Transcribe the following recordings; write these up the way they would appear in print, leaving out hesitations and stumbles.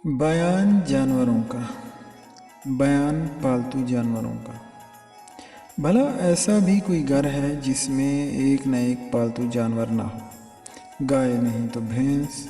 بیان جانوروں کا، بیان پالتو جانوروں کا۔ بھلا ایسا بھی کوئی گھر ہے جس میں ایک نہ ایک پالتو جانور نہ ہو؟ گائے نہیں تو بھینس،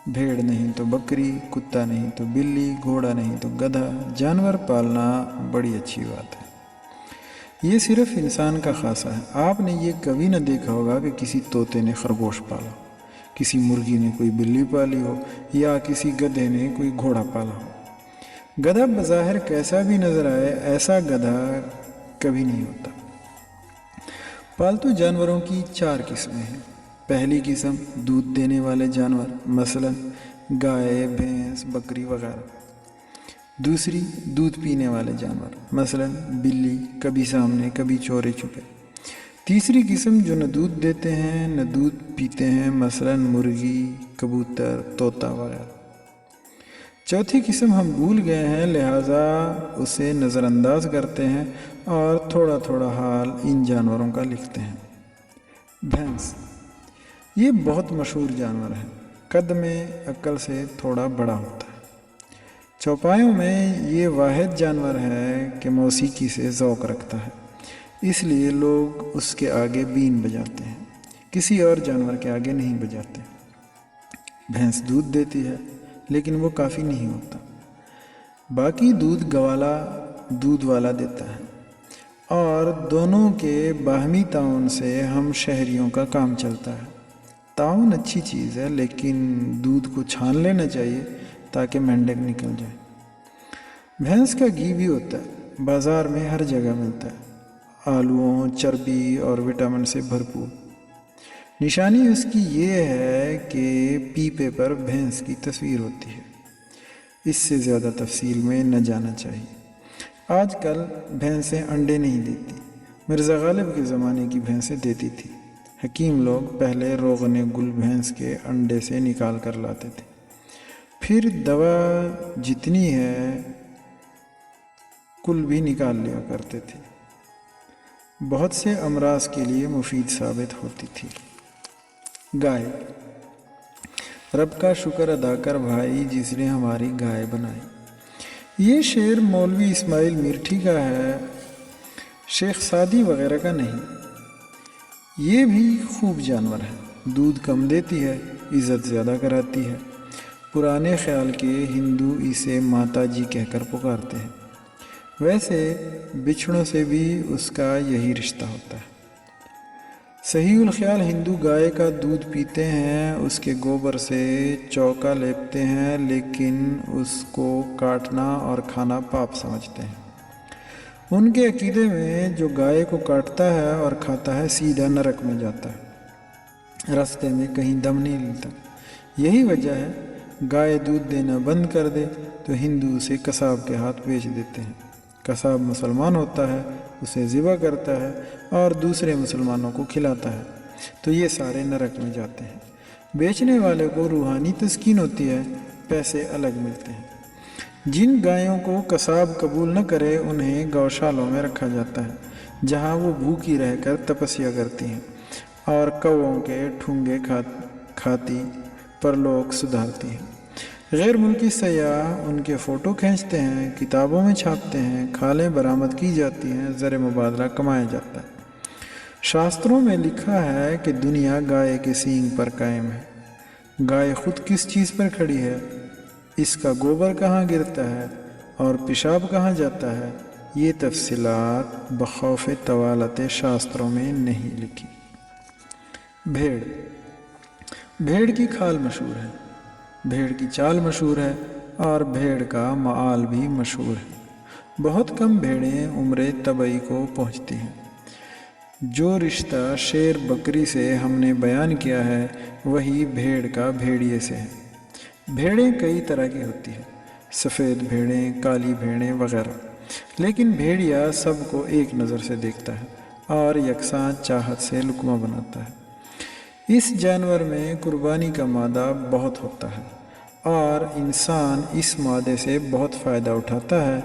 بھیڑ نہیں تو بکری، کتا نہیں تو بلی، گھوڑا نہیں تو گدھا۔ جانور پالنا بڑی اچھی بات ہے۔ یہ صرف انسان کا خاصہ ہے۔ آپ نے یہ کبھی نہ دیکھا ہوگا کہ کسی طوطے نے خرگوش پالا ہو، کسی مرغی نے کوئی بلی پالی ہو، یا کسی گدھے نے کوئی گھوڑا پالا ہو۔ گدھا بظاہر کیسا بھی نظر آئے، ایسا گدھا کبھی نہیں ہوتا۔ پالتو جانوروں کی 4 قسمیں ہیں۔ پہلی قسم دودھ دینے والے جانور، مثلا گائے، بھینس، بکری وغیرہ۔ دوسری دودھ پینے والے جانور، مثلا بلی، کبھی سامنے کبھی چورے چھپے۔ تیسری قسم جو نہ دودھ دیتے ہیں نہ دودھ پیتے ہیں، مثلا مرغی، کبوتر، طوطا وغیرہ۔ چوتھی قسم ہم بھول گئے ہیں، لہٰذا اسے نظر انداز کرتے ہیں اور تھوڑا تھوڑا حال ان جانوروں کا لکھتے ہیں۔ بھینس، یہ بہت مشہور جانور ہے۔ قد میں عقل سے تھوڑا بڑا ہوتا ہے۔ چوپایوں میں یہ واحد جانور ہے کہ موسیقی سے ذوق رکھتا ہے، اس لیے لوگ اس کے آگے بین بجاتے ہیں، کسی اور جانور کے آگے نہیں بجاتے۔ بھینس دودھ دیتی ہے لیکن وہ کافی نہیں ہوتا۔ باقی دودھ گوالا دودھ والا دیتا ہے، اور دونوں کے باہمی تعاون سے ہم شہریوں کا کام چلتا ہے۔ تعاون اچھی چیز ہے، لیکن دودھ کو چھان لینا چاہیے تاکہ مینڈک نکل جائے۔ بھینس کا گھی بھی ہوتا ہے، بازار میں ہر جگہ ملتا ہے، آلووں، چربی اور وٹامن سے بھرپور۔ نشانی اس کی یہ ہے کہ پیپے پر بھینس کی تصویر ہوتی ہے۔ اس سے زیادہ تفصیل میں نہ جانا چاہیے۔ آج کل بھینسیں انڈے نہیں دیتی، مرزا غالب کے زمانے کی بھینسیں دیتی تھی۔ حکیم لوگ پہلے روغن گل بھینس کے انڈے سے نکال کر لاتے تھے، پھر دوا جتنی ہے کل بھی نکال لیا کرتے تھے۔ بہت سے امراض کے لیے مفید ثابت ہوتی تھی۔ گائے، رب کا شکر ادا کر بھائی جس نے ہماری گائے بنائی۔ یہ شعر مولوی اسماعیل میرٹھی کا ہے، شیخ سعدی وغیرہ کا نہیں۔ یہ بھی خوب جانور ہے، دودھ کم دیتی ہے، عزت زیادہ کراتی ہے۔ پرانے خیال کے ہندو اسے ماتا جی کہہ کر پکارتے ہیں۔ ویسے بچھڑوں سے بھی اس کا یہی رشتہ ہوتا ہے۔ صحیح الخیال ہندو گائے کا دودھ پیتے ہیں، اس کے گوبر سے چوکا لیپتے ہیں، لیکن اس کو کاٹنا اور کھانا پاپ سمجھتے ہیں۔ ان کے عقیدے میں جو گائے کو کاٹتا ہے اور کھاتا ہے سیدھا نرک میں جاتا ہے، راستے میں کہیں دم نہیں لیتا۔ یہی وجہ ہے گائے دودھ دینا بند کر دے تو ہندو اسے قصاب کے ہاتھ بیچ دیتے ہیں۔ قصاب مسلمان ہوتا ہے، اسے ذبح کرتا ہے اور دوسرے مسلمانوں کو کھلاتا ہے، تو یہ سارے نرک میں جاتے ہیں۔ بیچنے والے کو روحانی تسکین ہوتی ہے، پیسے الگ ملتے ہیں۔ جن گایوں کو قصاب قبول نہ کرے انہیں گوشالوں میں رکھا جاتا ہے، جہاں وہ بھوکی رہ کر تپسیا کرتی ہیں اور کووں کے ٹھونگے کھاتی پرلوک سدھارتی ہیں۔ غیر ملکی سیاح ان کے فوٹو کھینچتے ہیں، کتابوں میں چھاپتے ہیں، کھالیں برآمد کی جاتی ہیں، زر مبادلہ کمایا جاتا ہے۔ شاستروں میں لکھا ہے کہ دنیا گائے کے سینگ پر قائم ہے۔ گائے خود کس چیز پر کھڑی ہے، اس کا گوبر کہاں گرتا ہے اور پیشاب کہاں جاتا ہے، یہ تفصیلات بخوف طوالت شاستروں میں نہیں لکھی۔ بھیڑ، بھیڑ کی کھال مشہور ہے، بھیڑ کی چال مشہور ہے، اور بھیڑ کا معال بھی مشہور ہے۔ بہت کم بھیڑیں عمر طبعی کو پہنچتی ہیں۔ جو رشتہ شیر بکری سے ہم نے بیان کیا ہے وہی بھیڑ کا بھیڑیے سے ہے۔ بھیڑیں کئی طرح کی ہوتی ہیں، سفید بھیڑیں، کالی بھیڑیں وغیرہ، لیکن بھیڑیا سب کو ایک نظر سے دیکھتا ہے اور یکساں چاہت سے لقمہ بناتا ہے۔ اس جانور میں قربانی کا مادہ بہت ہوتا ہے اور انسان اس مادے سے بہت فائدہ اٹھاتا ہے،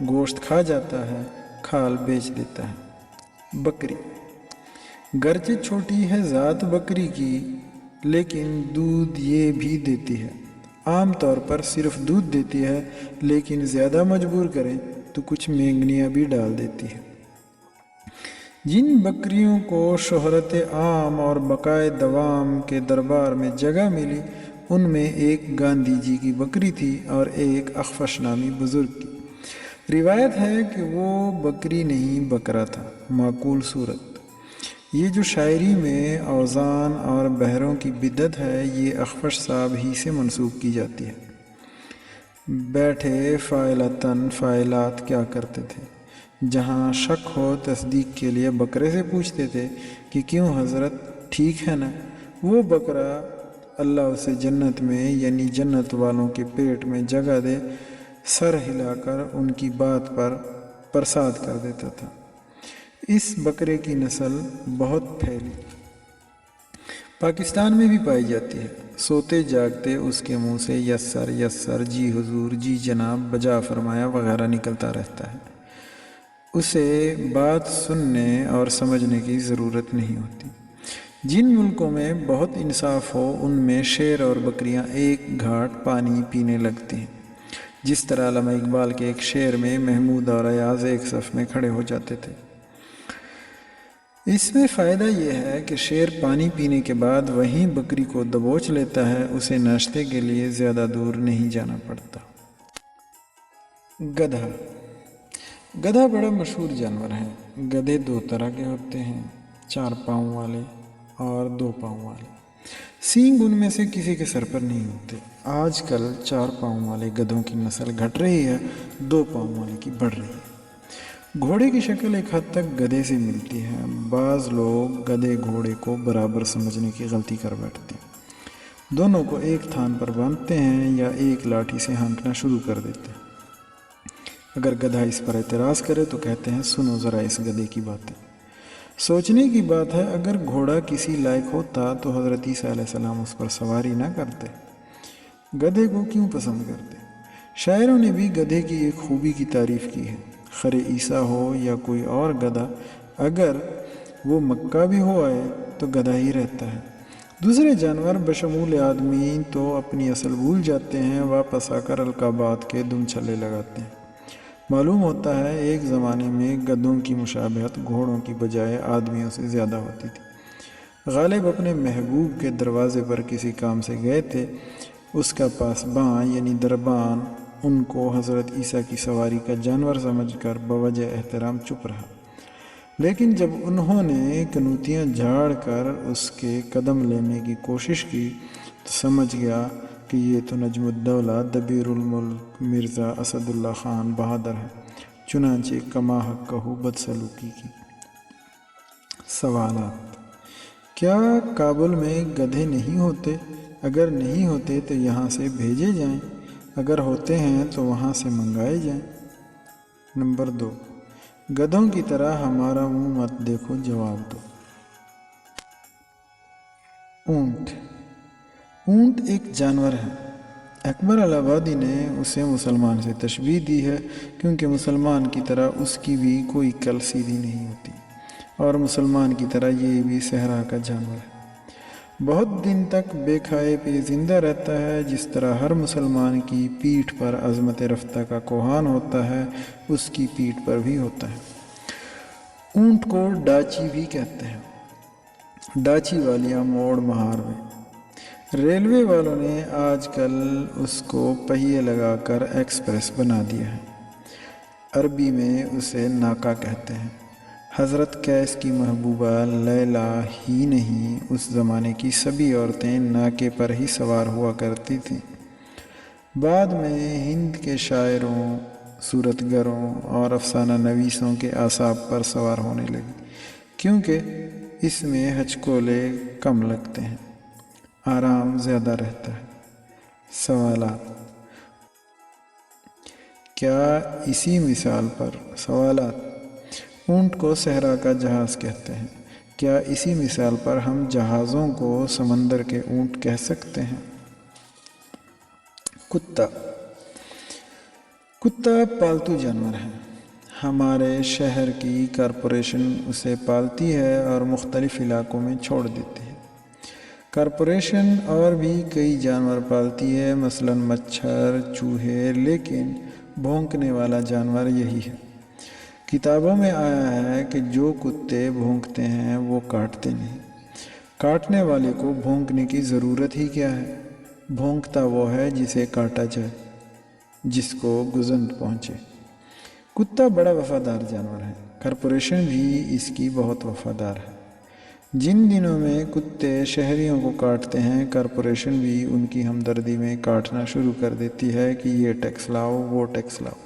گوشت کھا جاتا ہے، کھال بیچ دیتا ہے۔ بکری، گرچہ چھوٹی ہے ذات بکری کی، لیکن دودھ یہ بھی دیتی ہے۔ عام طور پر صرف دودھ دیتی ہے، لیکن زیادہ مجبور کریں تو کچھ مینگنیاں بھی ڈال دیتی ہے۔ جن بکریوں کو شہرت عام اور بقائے دوام کے دربار میں جگہ ملی، ان میں ایک گاندھی جی کی بکری تھی اور ایک اخفش نامی بزرگ کی۔ روایت ہے کہ وہ بکری نہیں بکرا تھا۔ معقول صورت یہ جو شاعری میں اوزان اور بحروں کی بدعت ہے، یہ اخفش صاحب ہی سے منسوب کی جاتی ہے۔ بیٹھے فاعلتاً فاعلات کیا کرتے تھے؟ جہاں شک ہو تصدیق کے لیے بکرے سے پوچھتے تھے کہ کیوں حضرت، ٹھیک ہے نا؟ وہ بکرا اللہ اسے جنت میں یعنی جنت والوں کے پیٹ میں جگہ دے، سر ہلا کر ان کی بات پر پرساد کر دیتا تھا۔ اس بکرے کی نسل بہت پھیلی، پاکستان میں بھی پائی جاتی ہے۔ سوتے جاگتے اس کے منہ سے یس سر، یس سر، جی حضور، جی جناب، بجا فرمایا وغیرہ نکلتا رہتا ہے۔ اسے بات سننے اور سمجھنے کی ضرورت نہیں ہوتی۔ جن ملکوں میں بہت انصاف ہو، ان میں شیر اور بکریاں ایک گھاٹ پانی پینے لگتی ہیں۔ جس طرح علامہ اقبال کے ایک شعر میں محمود اور ایاز ایک صف میں کھڑے ہو جاتے تھے۔ اس میں فائدہ یہ ہے کہ شیر پانی پینے کے بعد وہیں بکری کو دبوچ لیتا ہے، اسے ناشتے کے لیے زیادہ دور نہیں جانا پڑتا۔ گدھا۔ گدھا بڑا مشہور جانور ہے۔ گدھے دو طرح کے ہوتے ہیں، 4 پاؤں والے اور 2 پاؤں والے۔ سینگ ان میں سے کسی کے سر پر نہیں ہوتے۔ آج کل 4 پاؤں والے گدھوں کی نسل گھٹ رہی ہے، 2 پاؤں والے کی بڑھ رہی ہے۔ گھوڑے کی شکل ایک حد تک گدھے سے ملتی ہے۔ بعض لوگ گدھے گھوڑے کو برابر سمجھنے کی غلطی کر بیٹھتے ہیں، دونوں کو ایک تھان پر باندھتے ہیں یا ایک لاٹھی سے ہانکنا شروع کر دیتے ہیں۔ اگر گدھا اس پر اعتراض کرے تو کہتے ہیں سنو ذرا اس گدھے کی باتیں۔ سوچنے کی بات ہے، اگر گھوڑا کسی لائق ہوتا تو حضرت عیسیٰ علیہ السلام اس پر سواری نہ کرتے، گدھے کو کیوں پسند کرتے؟ شاعروں نے بھی گدھے کی ایک خوبی کی تعریف کی ہے، خر عیسیٰ ہو یا کوئی اور گدھا، اگر وہ مکہ بھی ہو آئے تو گدھا ہی رہتا ہے۔ دوسرے جانور بشمول آدمی تو اپنی اصل بھول جاتے ہیں، واپس آ کر القابات کے دم چھلے لگاتے ہیں۔ معلوم ہوتا ہے ایک زمانے میں گدھوں کی مشابہت گھوڑوں کی بجائے آدمیوں سے زیادہ ہوتی تھی۔ غالب اپنے محبوب کے دروازے پر کسی کام سے گئے تھے، اس کا پاسباں یعنی دربان ان کو حضرت عیسیٰ کی سواری کا جانور سمجھ کر بوجہ احترام چپ رہا، لیکن جب انہوں نے کنوتیاں جھاڑ کر اس کے قدم لینے کی کوشش کی تو سمجھ گیا کہ یہ تو نجم الدولہ دبیر الملک مرزا اسد اللہ خان بہادر ہے، چنانچہ کما حق کہو بدسلوکی کی۔ سوالات: کیا کابل میں گدھے نہیں ہوتے؟ اگر نہیں ہوتے تو یہاں سے بھیجے جائیں، اگر ہوتے ہیں تو وہاں سے منگائے جائیں۔ نمبر 2، گدھوں کی طرح ہمارا منہ مت دیکھو، جواب دو۔ اونٹ۔ اونٹ ایک جانور ہے۔ اکبر الہ آبادی نے اسے مسلمان سے تشبیہ دی ہے، کیونکہ مسلمان کی طرح اس کی بھی کوئی کل سیدھی نہیں ہوتی، اور مسلمان کی طرح یہ بھی صحرا کا جانور ہے۔ بہت دن تک بے کھائے پہ زندہ رہتا ہے۔ جس طرح ہر مسلمان کی پیٹھ پر عظمت رفتہ کا کوہان ہوتا ہے، اس کی پیٹھ پر بھی ہوتا ہے۔ اونٹ کو ڈاچی بھی کہتے ہیں، ڈاچی والیاں موڑ مہار میں۔ ریلوے والوں نے آج کل اس کو پہیے لگا کر ایکسپریس بنا دیا ہے۔ عربی میں اسے ناقہ کہتے ہیں۔ حضرت قیس کی محبوبہ لیلی ہی نہیں، اس زمانے کی سبھی عورتیں ناکے پر ہی سوار ہوا کرتی تھیں۔ بعد میں ہند کے شاعروں، صورت گروں اور افسانہ نویسوں کے اعصاب پر سوار ہونے لگی، کیونکہ اس میں ہچکولے کم لگتے ہیں، آرام زیادہ رہتا ہے۔ سوالات: کیا اسی مثال پر سوالات اونٹ کو صحرا کا جہاز کہتے ہیں، کیا اسی مثال پر ہم جہازوں کو سمندر کے اونٹ کہہ سکتے ہیں؟ کتا۔ کتا پالتو جانور ہے۔ ہمارے شہر کی کارپوریشن اسے پالتی ہے اور مختلف علاقوں میں چھوڑ دیتی ہے۔ کارپوریشن اور بھی کئی جانور پالتی ہے، مثلاً مچھر، چوہے، لیکن بھونکنے والا جانور یہی ہے۔ کتابوں میں آیا ہے کہ جو کتے بھونکتے ہیں وہ کاٹتے نہیں۔ کاٹنے والے کو بھونکنے کی ضرورت ہی کیا ہے؟ بھونکتا وہ ہے جسے کاٹا جائے، جس کو گزند پہنچے۔ کتا بڑا وفادار جانور ہے، کارپوریشن بھی اس کی بہت وفادار ہے۔ جن دنوں میں کتے شہریوں کو کاٹتے ہیں، کارپوریشن بھی ان کی ہمدردی میں کاٹنا شروع کر دیتی ہے کہ یہ ٹیکس لاؤ، وہ ٹیکس لاؤ۔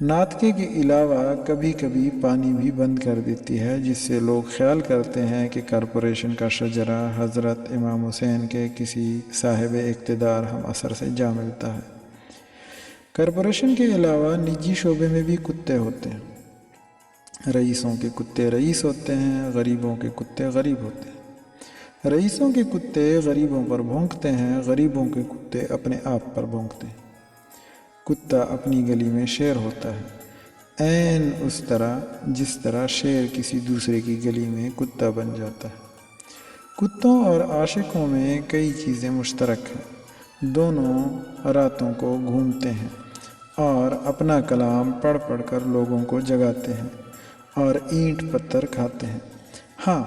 ناطقے کے علاوہ کبھی کبھی پانی بھی بند کر دیتی ہے، جس سے لوگ خیال کرتے ہیں کہ کارپوریشن کا شجرہ حضرت امام حسین کے کسی صاحب اقتدار ہم عصر سے جا ملتا ہے۔ کارپوریشن کے علاوہ نجی شعبے میں بھی کتے ہوتے ہیں۔ رئیسوں کے کتے رئیس ہوتے ہیں، غریبوں کے کتے غریب ہوتے ہیں۔ رئیسوں کے کتے غریبوں پر بھونکتے ہیں، غریبوں کے کتے اپنے آپ پر بھونکتے ہیں۔ کتا اپنی گلی میں شیر ہوتا ہے، عین اس طرح جس طرح شیر کسی دوسرے کی گلی میں کتا بن جاتا ہے۔ کتوں اور عاشقوں میں کئی چیزیں مشترک ہیں۔ دونوں راتوں کو گھومتے ہیں اور اپنا کلام پڑھ پڑھ کر لوگوں کو جگاتے ہیں اور اینٹ پتھر کھاتے ہیں۔ ہاں،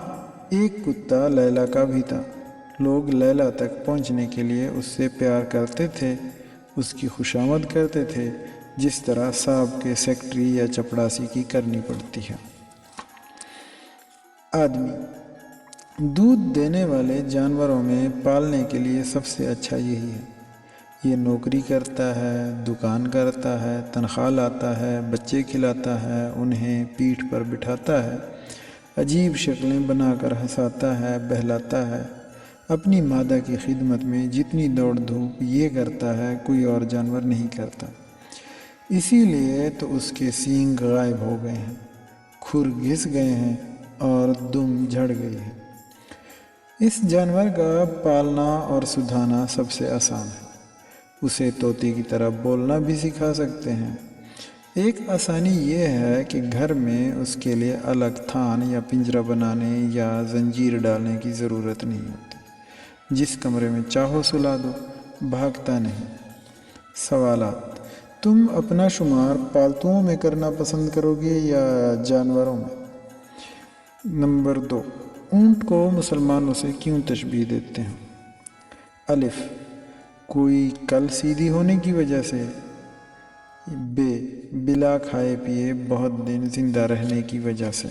ایک کتا لیلا کا بھی تھا۔ لوگ لیلا تک پہنچنے کے لیے اس سے پیار کرتے تھے، اس کی خوشامد کرتے تھے، جس طرح صاحب کے سیکرٹری یا چپڑاسی کی کرنی پڑتی ہے۔ آدمی دودھ دینے والے جانوروں میں پالنے کے لیے سب سے اچھا یہی ہے۔ یہ نوکری کرتا ہے، دکان کرتا ہے، تنخواہ لاتا ہے، بچے کھلاتا ہے، انہیں پیٹھ پر بٹھاتا ہے، عجیب شکلیں بنا کر ہنساتا ہے، بہلاتا ہے۔ اپنی مادہ کی خدمت میں جتنی دوڑ دھوپ یہ کرتا ہے، کوئی اور جانور نہیں کرتا۔ اسی لیے تو اس کے سینگ غائب ہو گئے ہیں، کھر گھس گئے ہیں اور دم جھڑ گئی ہے۔ اس جانور کا پالنا اور سدھانا سب سے آسان ہے۔ اسے طوطے کی طرح بولنا بھی سکھا سکتے ہیں۔ ایک آسانی یہ ہے کہ گھر میں اس کے لیے الگ تھان یا پنجرہ بنانے یا زنجیر ڈالنے کی ضرورت نہیں ہوتی۔ جس کمرے میں چاہو سلا دو، بھاگتا نہیں۔ سوالات: تم اپنا شمار پالتوؤں میں کرنا پسند کرو گے یا جانوروں میں؟ نمبر 2، اونٹ کو مسلمانوں سے کیوں تشبیہ دیتے ہیں؟ الف، کوئی کل سیدھی ہونے کی وجہ سے۔ ب، بلا کھائے پیے بہت دن زندہ رہنے کی وجہ سے۔